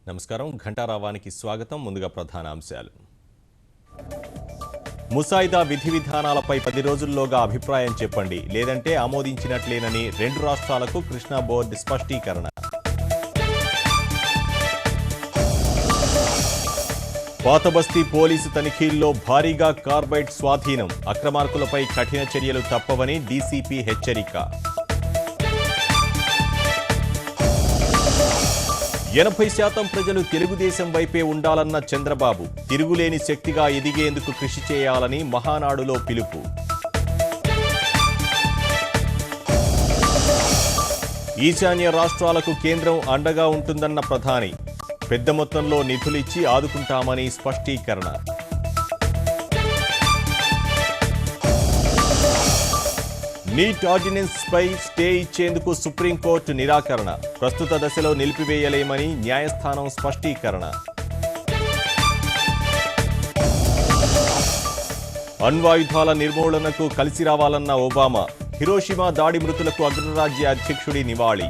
నమస్కారం ఘంటారావానికి స్వాగతం. ముందుగా ప్రధాన అంశాలు. ముసాయిదా విధి విధానాలపై 10 రోజుల్లోగా అభిప్రాయం చెప్పండి, లేదంటే ఆమోదించినట్లేనని 2 రాష్ట్రాలకు కృష్ణా బోర్డు స్పష్టీకరణ. పాతబస్తీ పోలీసు తనిఖీల్లో భారీగా కార్బైడ్ స్వాధీనం, అక్రమార్కులపై కఠిన చర్యలు తప్పవని డీసీపీ హెచ్చరిక. 80% ప్రజలు తెలుగుదేశం వైపే ఉండాలన్న చంద్రబాబు, తిరుగులేని శక్తిగా ఎదిగేందుకు కృషి చేయాలని మహానాడులో పిలుపు. ఈశాన్య రాష్ట్రాలకు కేంద్రం అండగా ఉంటుందన్న ప్రధాని, పెద్ద మొత్తంలో నిధులిచ్చి ఆదుకుంటామని స్పష్టీకరణ. నీట్ ఆర్డినెన్స్ పై స్టే ఇచ్చేందుకు సుప్రీంకోర్టు నిరాకరణ, ప్రస్తుత దశలో నిలిపివేయలేమని న్యాయస్థానం స్పష్టీకరణ. అణ్వాయుధాల నిర్మూలనకు కలిసి రావాలన్న ఒబామా, హిరోషిమా దాడి మృతులకు అగ్రరాజ్య అధ్యక్షుడి నివాళి.